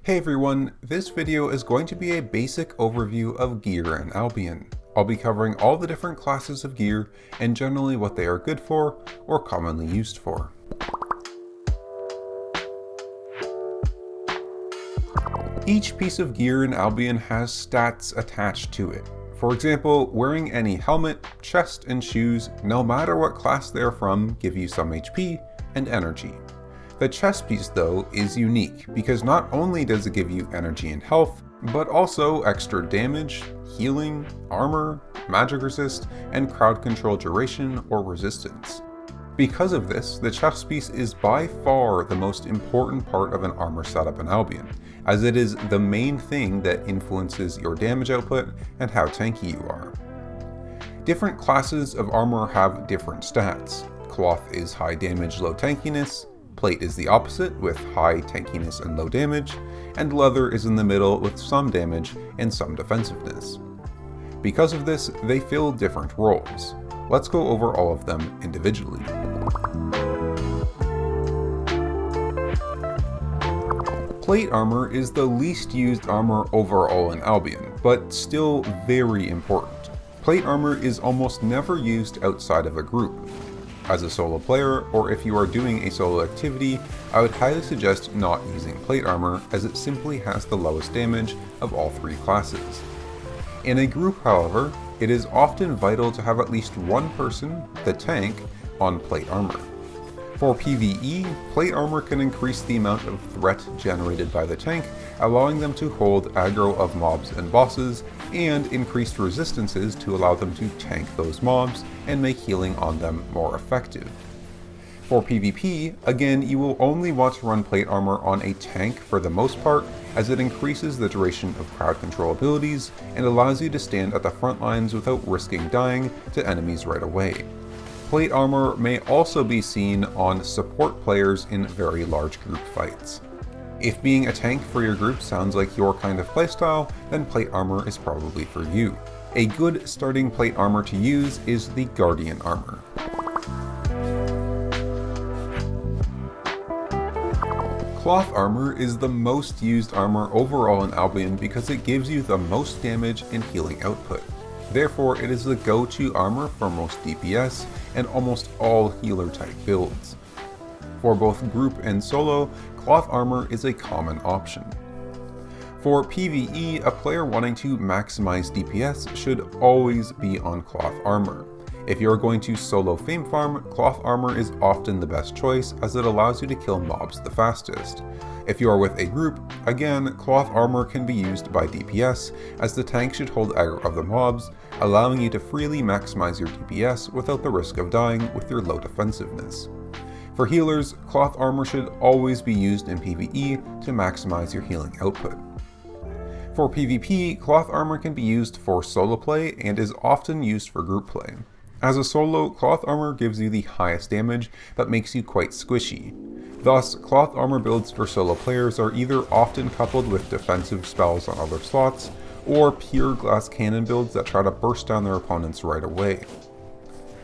Hey everyone, this video is going to be a basic overview of gear in Albion. I'll be covering all the different classes of gear and generally what they are good for or commonly used for. Each piece of gear in Albion has stats attached to it. For example, wearing any helmet, chest, and shoes, no matter what class they are from, give you some HP and energy. The Chestpiece though is unique because not only does it give you energy and health, but also extra damage, healing, armor, magic resist, and crowd control duration or resistance. Because of this, the Chestpiece is by far the most important part of an armor setup in Albion, as it is the main thing that influences your damage output and how tanky you are. Different classes of armor have different stats. Cloth is high damage, low tankiness, plate is the opposite with high tankiness and low damage, and leather is in the middle with some damage and some defensiveness. Because of this, they fill different roles. Let's go over all of them individually. Plate armor is the least used armor overall in Albion, but still very important. Plate armor is almost never used outside of a group. As a solo player, or if you are doing a solo activity, I would highly suggest not using plate armor as it simply has the lowest damage of all three classes. In a group, however, it is often vital to have at least one person, the tank, on plate armor. For PvE, plate armor can increase the amount of threat generated by the tank, allowing them to hold aggro of mobs and bosses, and increased resistances to allow them to tank those mobs and make healing on them more effective. For PvP, again, you will only want to run plate armor on a tank for the most part, as it increases the duration of crowd control abilities and allows you to stand at the front lines without risking dying to enemies right away. Plate armor may also be seen on support players in very large group fights. If being a tank for your group sounds like your kind of playstyle, then plate armor is probably for you. A good starting plate armor to use is the Guardian armor. Cloth armor is the most used armor overall in Albion because it gives you the most damage and healing output. Therefore, it is the go-to armor for most DPS and almost all healer type builds. For both group and solo, cloth armor is a common option. For PvE, a player wanting to maximize DPS should always be on cloth armor. If you are going to solo fame farm, cloth armor is often the best choice as it allows you to kill mobs the fastest. If you are with a group, again, cloth armor can be used by DPS as the tank should hold aggro of the mobs, allowing you to freely maximize your DPS without the risk of dying with your low defensiveness. For healers, cloth armor should always be used in PvE to maximize your healing output. For PvP, cloth armor can be used for solo play and is often used for group play. As a solo, cloth armor gives you the highest damage but makes you quite squishy. Thus, cloth armor builds for solo players are either often coupled with defensive spells on other slots, or pure glass cannon builds that try to burst down their opponents right away.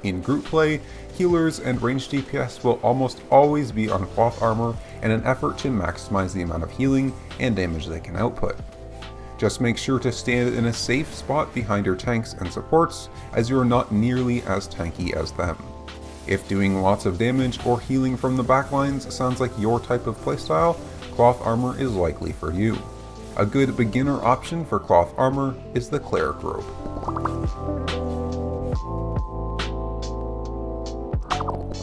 In group play, healers and ranged DPS will almost always be on cloth armor in an effort to maximize the amount of healing and damage they can output. Just make sure to stand in a safe spot behind your tanks and supports, as you are not nearly as tanky as them. If doing lots of damage or healing from the backlines sounds like your type of playstyle, cloth armor is likely for you. A good beginner option for cloth armor is the cleric robe.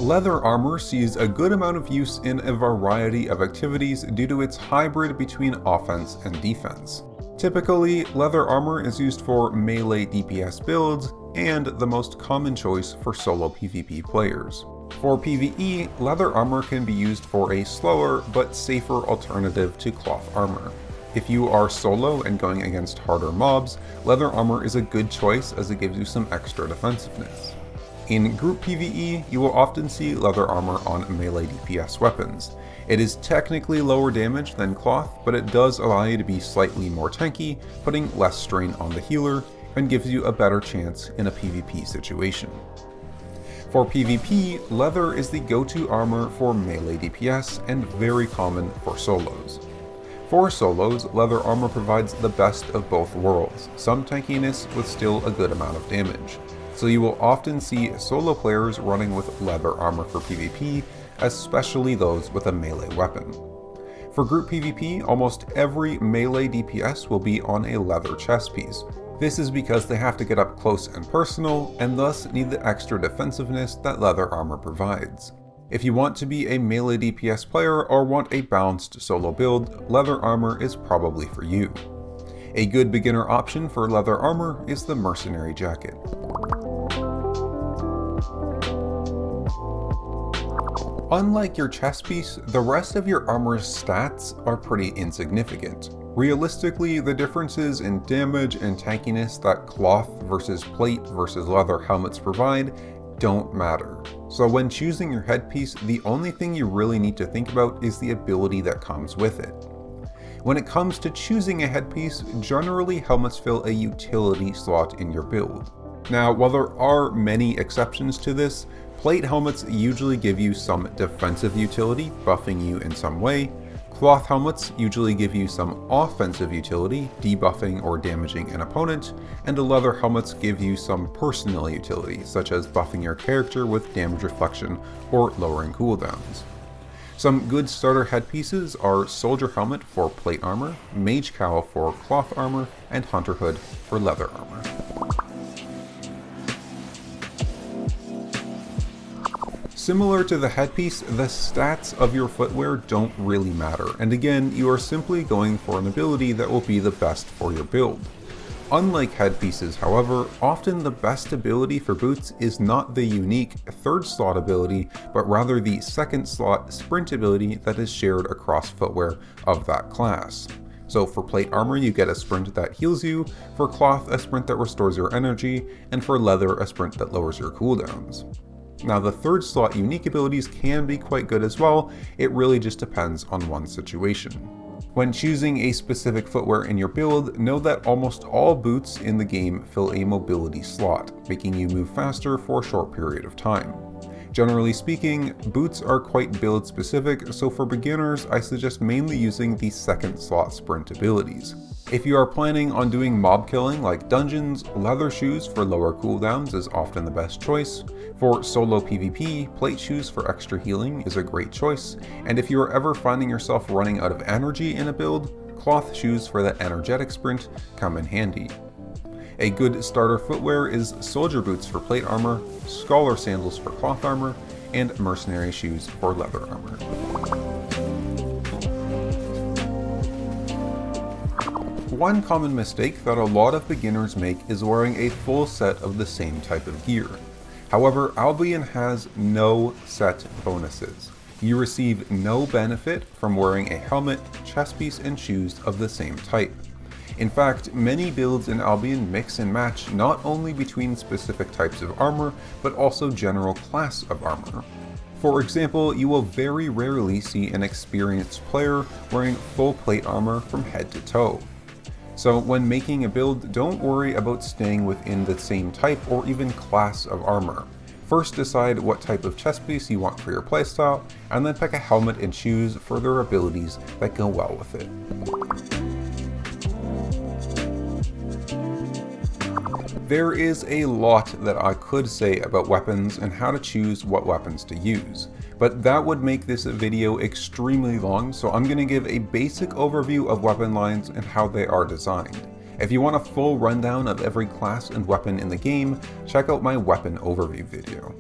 Leather armor sees a good amount of use in a variety of activities due to its hybrid between offense and defense. Typically, leather armor is used for melee DPS builds and the most common choice for solo PvP players. For PvE, leather armor can be used for a slower but safer alternative to cloth armor. If you are solo and going against harder mobs, leather armor is a good choice as it gives you some extra defensiveness. In group PvE, you will often see leather armor on melee DPS weapons. It is technically lower damage than cloth, but it does allow you to be slightly more tanky, putting less strain on the healer, and gives you a better chance in a PvP situation. For PvP, leather is the go-to armor for melee DPS and very common for solos. For solos, leather armor provides the best of both worlds, some tankiness with still a good amount of damage. So you will often see solo players running with leather armor for PvP, especially those with a melee weapon. For group PvP, almost every melee DPS will be on a leather chest piece. This is because they have to get up close and personal, and thus need the extra defensiveness that leather armor provides. If you want to be a melee DPS player or want a balanced solo build, leather armor is probably for you. A good beginner option for leather armor is the mercenary jacket. Unlike your chest piece, the rest of your armor's stats are pretty insignificant. Realistically, the differences in damage and tankiness that cloth versus plate versus leather helmets provide don't matter. So when choosing your headpiece, the only thing you really need to think about is the ability that comes with it. When it comes to choosing a headpiece, generally helmets fill a utility slot in your build. Now, while there are many exceptions to this, plate helmets usually give you some defensive utility, buffing you in some way. Cloth helmets usually give you some offensive utility, debuffing or damaging an opponent, and leather helmets give you some personal utility, such as buffing your character with damage reflection or lowering cooldowns. Some good starter headpieces are Soldier Helmet for plate armor, Mage Cowl for cloth armor, and Hunter Hood for leather armor. Similar to the headpiece, the stats of your footwear don't really matter, and again, you are simply going for an ability that will be the best for your build. Unlike headpieces, however, often the best ability for boots is not the unique third slot ability, but rather the second slot sprint ability that is shared across footwear of that class. So for plate armor, you get a sprint that heals you, for cloth, a sprint that restores your energy, and for leather, a sprint that lowers your cooldowns. Now, the third slot unique abilities can be quite good as well, it really just depends on one situation. When choosing a specific footwear in your build, know that almost all boots in the game fill a mobility slot, making you move faster for a short period of time. Generally speaking, boots are quite build specific, so for beginners, I suggest mainly using the second slot sprint abilities. If you are planning on doing mob killing like dungeons, leather shoes for lower cooldowns is often the best choice. For solo PvP, plate shoes for extra healing is a great choice, and if you are ever finding yourself running out of energy in a build, cloth shoes for that energetic sprint come in handy. A good starter footwear is soldier boots for plate armor, scholar sandals for cloth armor, and mercenary shoes for leather armor. One common mistake that a lot of beginners make is wearing a full set of the same type of gear. However, Albion has no set bonuses. You receive no benefit from wearing a helmet, chest piece, and shoes of the same type. In fact, many builds in Albion mix and match not only between specific types of armor, but also general class of armor. For example, you will very rarely see an experienced player wearing full plate armor from head to toe. So when making a build, don't worry about staying within the same type or even class of armor. First decide what type of chest piece you want for your playstyle, and then pick a helmet and shoes for their abilities that go well with it. There is a lot that I could say about weapons and how to choose what weapons to use, but that would make this video extremely long, so I'm going to give a basic overview of weapon lines and how they are designed. If you want a full rundown of every class and weapon in the game, check out my weapon overview video.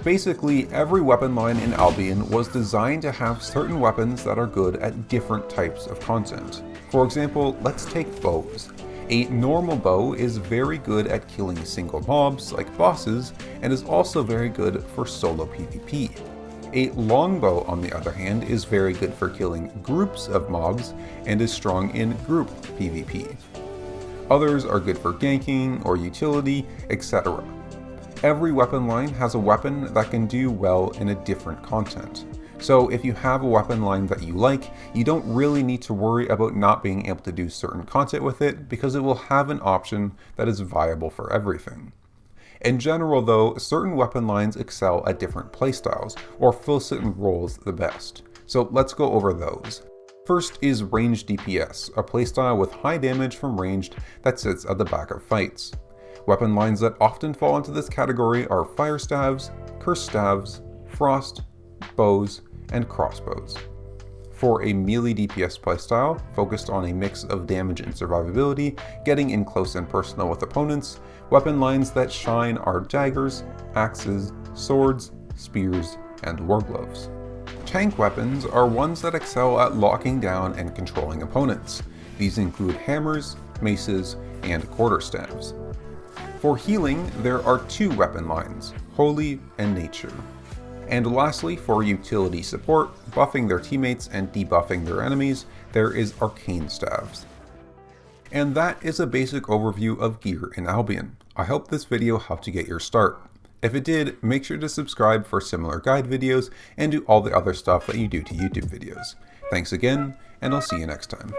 Basically, every weapon line in Albion was designed to have certain weapons that are good at different types of content. For example, let's take bows. A normal bow is very good at killing single mobs like bosses, and is also very good for solo PvP. A longbow, on the other hand, is very good for killing groups of mobs, and is strong in group PvP. Others are good for ganking or utility, etc. Every weapon line has a weapon that can do well in a different content. So if you have a weapon line that you like, you don't really need to worry about not being able to do certain content with it, because it will have an option that is viable for everything. In general though, certain weapon lines excel at different playstyles, or fill certain roles the best. So let's go over those. First is ranged DPS, a playstyle with high damage from ranged that sits at the back of fights. Weapon lines that often fall into this category are fire staves, curse staves, frost, bows, and crossbows. For a melee DPS playstyle, focused on a mix of damage and survivability, getting in close and personal with opponents, weapon lines that shine are daggers, axes, swords, spears, and wargloves. Tank weapons are ones that excel at locking down and controlling opponents. These include hammers, maces, and quarterstaves. For healing, there are two weapon lines, Holy and Nature. And lastly, for utility support, buffing their teammates and debuffing their enemies, there is Arcane Staves. And that is a basic overview of gear in Albion. I hope this video helped you get your start. If it did, make sure to subscribe for similar guide videos and do all the other stuff that you do to YouTube videos. Thanks again, and I'll see you next time.